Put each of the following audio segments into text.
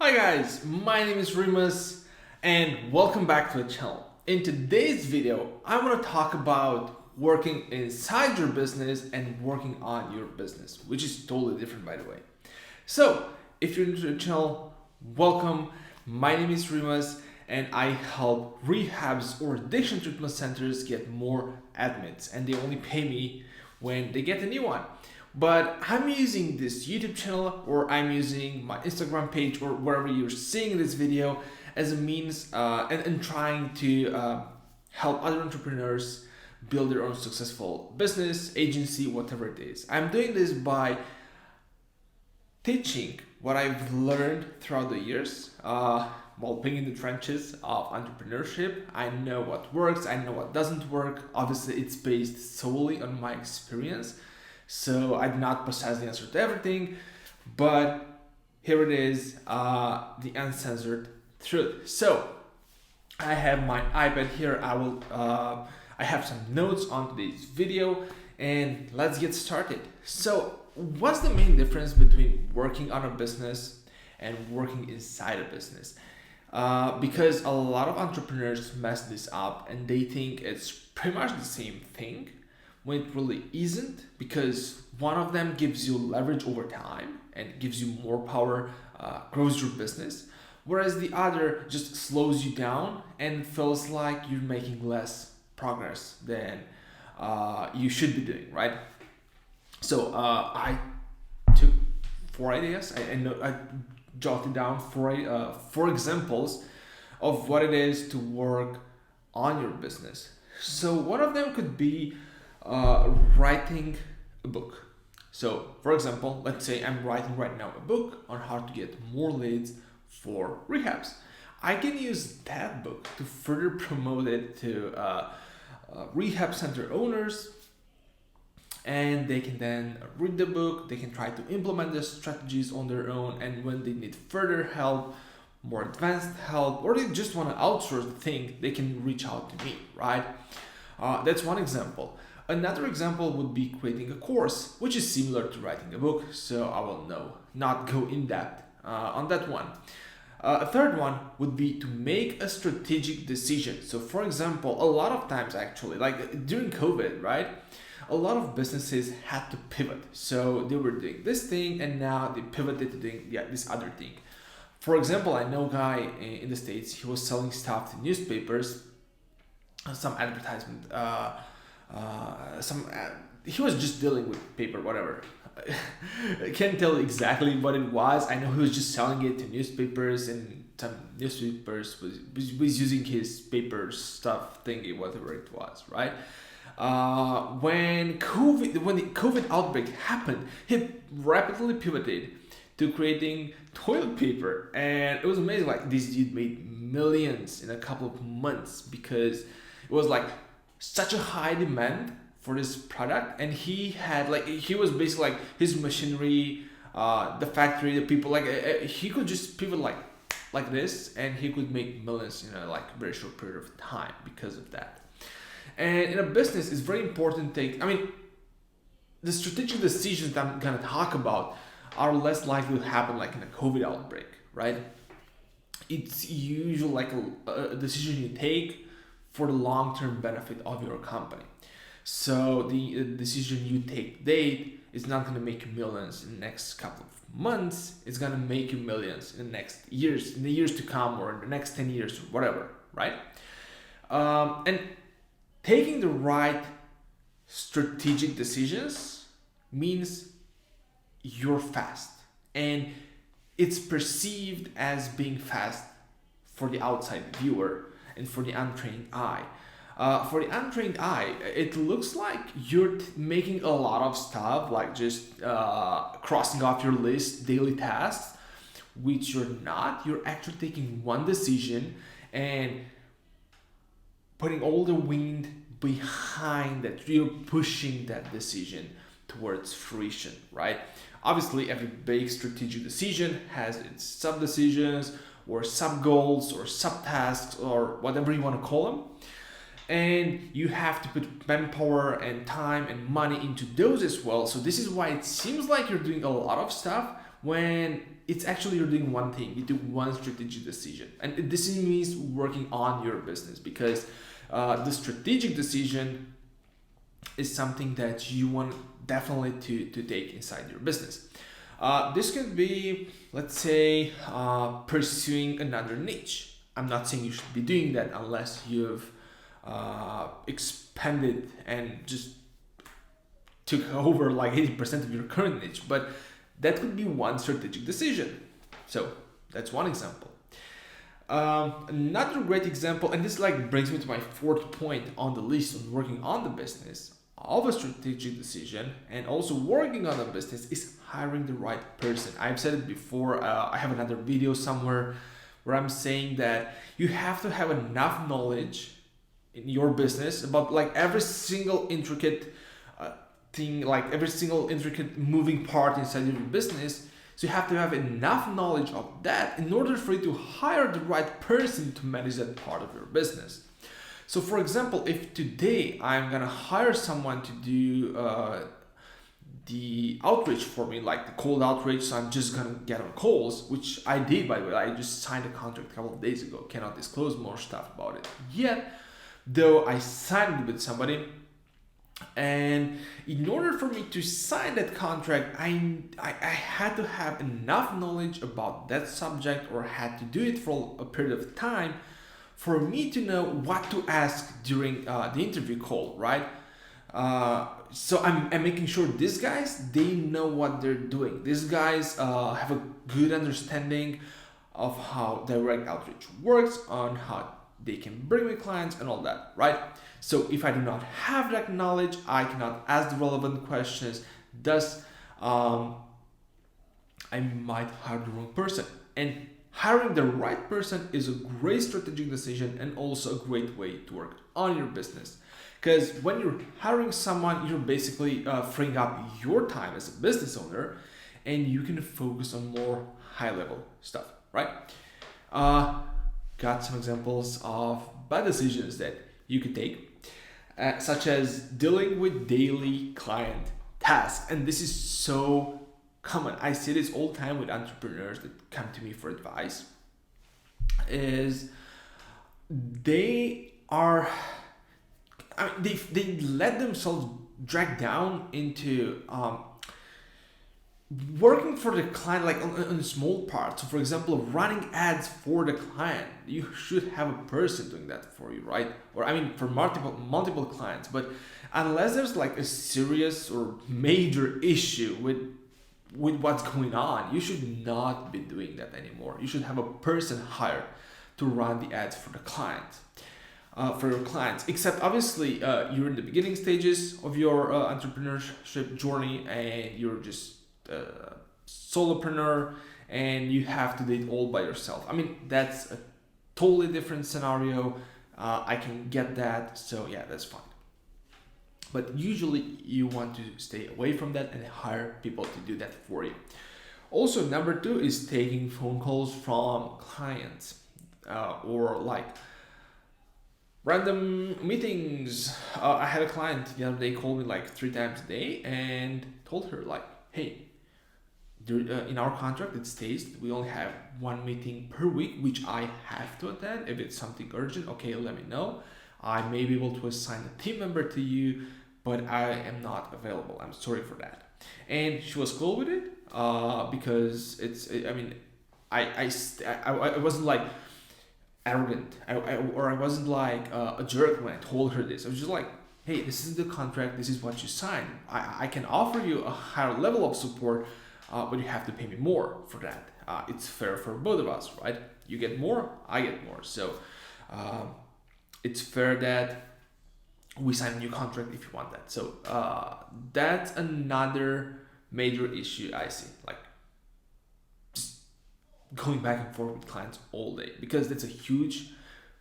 Hi guys, my name is Remus and welcome back to the channel. In today's video, I want to talk about working inside your business and working on your business, which is totally different by the way. So, if you're new to the channel, welcome. My name is Remus and I help rehabs or addiction treatment centers get more admits, and they only pay me when they get a new one. But I'm using this YouTube channel, or I'm using my Instagram page, or wherever you're seeing this video as a means and trying to help other entrepreneurs build their own successful business, agency, whatever it is. I'm doing this by teaching what I've learned throughout the years while being in the trenches of entrepreneurship. I know what works, I know what doesn't work. Obviously, it's based solely on my experience. So I do not possess the answer to everything, but here it is, the uncensored truth. So I have my iPad here. I have some notes on today's video, and let's get started. So what's the main difference between working on a business and working inside a business? Because a lot of entrepreneurs mess this up and they think it's pretty much the same thing, when it really isn't, because one of them gives you leverage over time and gives you more power, grows your business, whereas the other just slows you down and feels like you're making less progress than you should be doing, right? So I took 4 ideas. I jotted down four examples of what it is to work on your business. So one of them could be writing a book. So for example, let's say I'm writing right now a book on how to get more leads for rehabs. I can use that book to further promote it to rehab center owners, and they can then read the book, they can try to implement the strategies on their own, and when they need further help, more advanced help, or they just want to outsource the thing, they can reach out to me, right? That's one example. Another example would be creating a course, which is similar to writing a book, so I will not go in depth on that one. A third one would be to make a strategic decision. So for example, a lot of times actually, like during COVID, right? A lot of businesses had to pivot. So they were doing this thing and now they pivoted to doing this other thing. For example, I know a guy in the States, he was selling stuff to newspapers, some advertisement, he was just dealing with paper, whatever. I can't tell exactly what it was. I know he was just selling it to newspapers, and some newspapers was using his paper stuff thingy, whatever it was, right? When the COVID outbreak happened, he rapidly pivoted to creating toilet paper, and it was amazing. Like, this dude made millions in a couple of months because it was like such a high demand for this product, and he was basically like his machinery, the factory, the people, he could just pivot like this, and he could make millions in a very short period of time because of that. And in a business, it's very important the strategic decisions that I'm gonna talk about are less likely to happen like in a COVID outbreak, right? It's usually like a decision you take for the long-term benefit of your company. So the decision you take today is not going to make you millions in the next couple of months. It's going to make you millions in the years to come, or in the next 10 years, or whatever, right? And taking the right strategic decisions means you're fast, and it's perceived as being fast for the outside viewer and for the untrained eye. For the untrained eye, it looks like you're making a lot of stuff, like just crossing off your list daily tasks, which you're not. You're actually taking one decision and putting all the wind behind that. You're pushing that decision towards fruition, right? Obviously, every big strategic decision has its sub-decisions or sub-goals or sub-tasks or whatever you want to call them. And you have to put manpower and time and money into those as well. So this is why it seems like you're doing a lot of stuff when it's actually you're doing one thing. You do one strategic decision, and this means working on your business, because the strategic decision is something that you want definitely to take inside your business. This could be, let's say, pursuing another niche. I'm not saying you should be doing that unless you've expanded and just took over like 80% of your current niche, but that could be one strategic decision. So that's one example. Another great example, and this like brings me to my fourth point on the list on working on the business of a strategic decision and also working on a business, is hiring the right person. I've said it before. I have another video somewhere where I'm saying that you have to have enough knowledge in your business about like every single intricate thing, like every single intricate moving part inside your business. So you have to have enough knowledge of that in order for you to hire the right person to manage that part of your business. So for example, if today I'm gonna hire someone to do the outreach for me, like the cold outreach, so I'm just gonna get on calls, which I did, by the way. I just signed a contract a couple of days ago. Cannot disclose more stuff about it yet, though I signed it with somebody. And in order for me to sign that contract, I had to have enough knowledge about that subject, or had to do it for a period of time for me to know what to ask during the interview call, right? So I'm making sure these guys, they know what they're doing. These guys have a good understanding of how direct outreach works, on how they can bring me clients and all that, right? So if I do not have that knowledge, I cannot ask the relevant questions. Thus, I might hire the wrong person. And hiring the right person is a great strategic decision and also a great way to work on your business. Because when you're hiring someone, you're basically freeing up your time as a business owner, and you can focus on more high-level stuff, right? Got some examples of bad decisions that you could take, such as dealing with daily client tasks. And this is so common. I see this all the time with entrepreneurs that come to me for advice. Is they are, I mean, they let themselves drag down into working for the client, like on small parts. So for example, running ads for the client, you should have a person doing that for you, right? Or I mean, for multiple clients. But unless there's like a serious or major issue with what's going on, you should not be doing that anymore. You should have a person hired to run the ads for the client, for your clients. Except obviously you're in the beginning stages of your entrepreneurship journey, and you're just solopreneur, and you have to do it all by yourself. I mean, that's a totally different scenario. I can get that. So yeah, that's fine. But usually you want to stay away from that and hire people to do that for you. Also, number 2 is taking phone calls from clients, or like random meetings. I had a client the other day call me like 3 times a day, and told her like, hey, in our contract it states we only have 1 meeting per week, which I have to attend. If it's something urgent, okay, let me know. I may be able to assign a team member to you, but I am not available. I'm sorry for that. And she was cool with it, because I wasn't like arrogant, or I wasn't like a jerk when I told her this. I was just like, hey, this is the contract, this is what you signed. I can offer you a higher level of support, but you have to pay me more for that. It's fair for both of us, right? You get more, I get more. So it's fair that we sign a new contract if you want that. So that's another major issue I see, like just going back and forth with clients all day, because that's a huge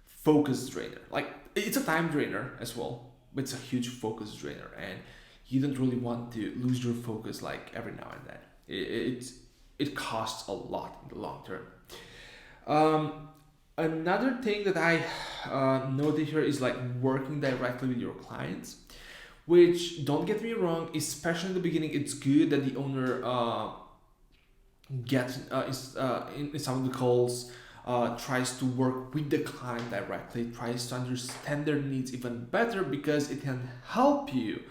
focus drainer. Like, it's a time drainer as well, but it's a huge focus drainer, and you don't really want to lose your focus like every now and then. It costs a lot in the long term. Another thing that I noted here is like working directly with your clients, which, don't get me wrong, especially in the beginning, it's good that the owner gets in some of the calls, tries to work with the client directly, tries to understand their needs even better, because it can help you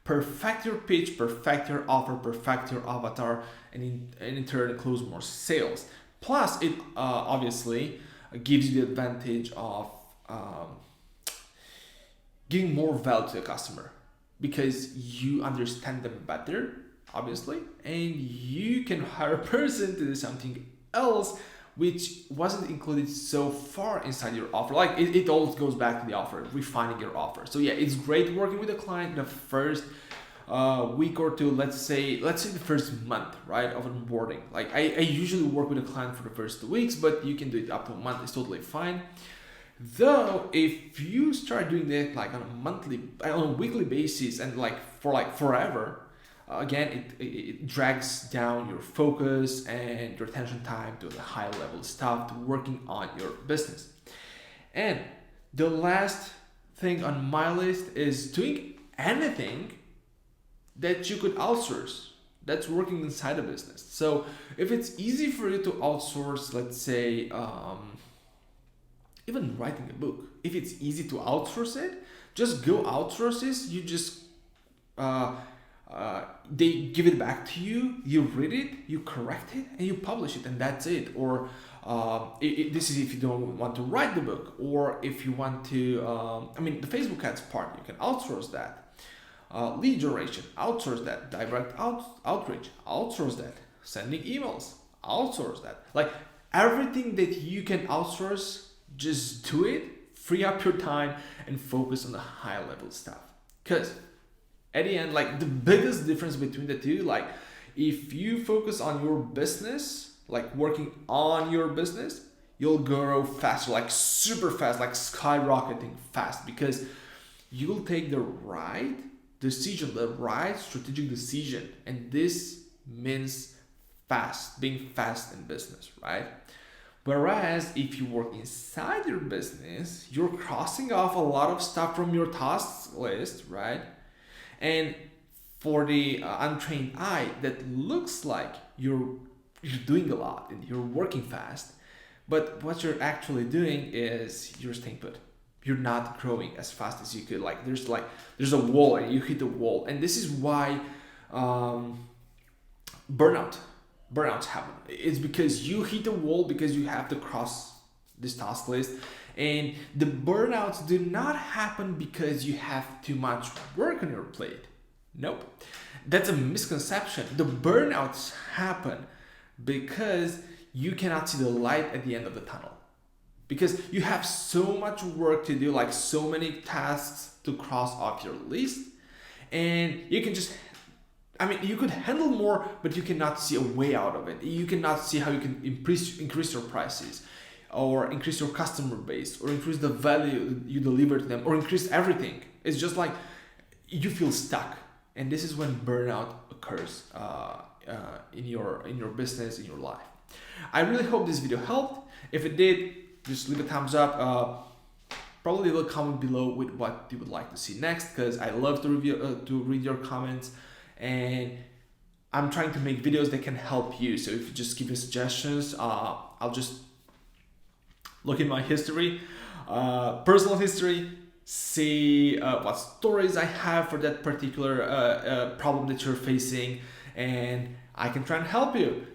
perfect your pitch, perfect your offer, perfect your avatar, and in turn close more sales. Plus, it obviously gives you the advantage of giving more value to the customer, because you understand them better, obviously, and you can hire a person to do something else which wasn't included so far inside your offer. Like it always goes back to the offer, refining your offer. So yeah, it's great working with a client the first week or two, let's say the first month, right, of onboarding. Like I usually work with a client for the first 2 weeks, but you can do it up to a month. It's totally fine. Though if you start doing that like on a weekly basis, and like for forever, again, it drags down your focus and your attention time to the high level stuff, to working on your business. And the last thing on my list is doing anything that you could outsource that's working inside a business. So if it's easy for you to outsource, let's say, even writing a book, if it's easy to outsource it, just go outsource this. You just they give it back to you, you read it, you correct it, and you publish it, and that's it. Or this is if you don't want to write the book, or if you want to, the Facebook ads part, you can outsource that. Lead generation, outsource that. Direct outreach, outsource that. Sending emails, outsource that. Like everything that you can outsource, just do it, free up your time, and focus on the high level stuff. Because at the end, like the biggest difference between the two, like if you focus on your business, like working on your business, you'll grow faster, like super fast, like skyrocketing fast, because you'll take the right decision, the right strategic decision. And this means fast, being fast in business, right? Whereas if you work inside your business, you're crossing off a lot of stuff from your tasks list, right? And for the untrained eye, that looks like you're doing a lot and you're working fast, but what you're actually doing is you're staying put. You're not growing as fast as you could. There's a wall and you hit the wall, and this is why burnouts happen. It's because you hit the wall, because you have to cross this task list. And the burnouts do not happen because you have too much work on your plate. Nope. That's a misconception. The burnouts happen because you cannot see the light at the end of the tunnel. Because you have so much work to do, like so many tasks to cross off your list. And you can just, you could handle more, but you cannot see a way out of it. You cannot see how you can increase your prices, or increase your customer base, or increase the value you deliver to them, or increase everything. It's just like you feel stuck, and this is when burnout occurs in your business, in your life. I really hope this video helped. If it did, just leave a thumbs up. Probably leave a comment below with what you would like to see next, because I love to read your comments, and I'm trying to make videos that can help you. So if you just give me suggestions, I'll just look in my history, personal history, see what stories I have for that particular problem that you're facing, and I can try and help you.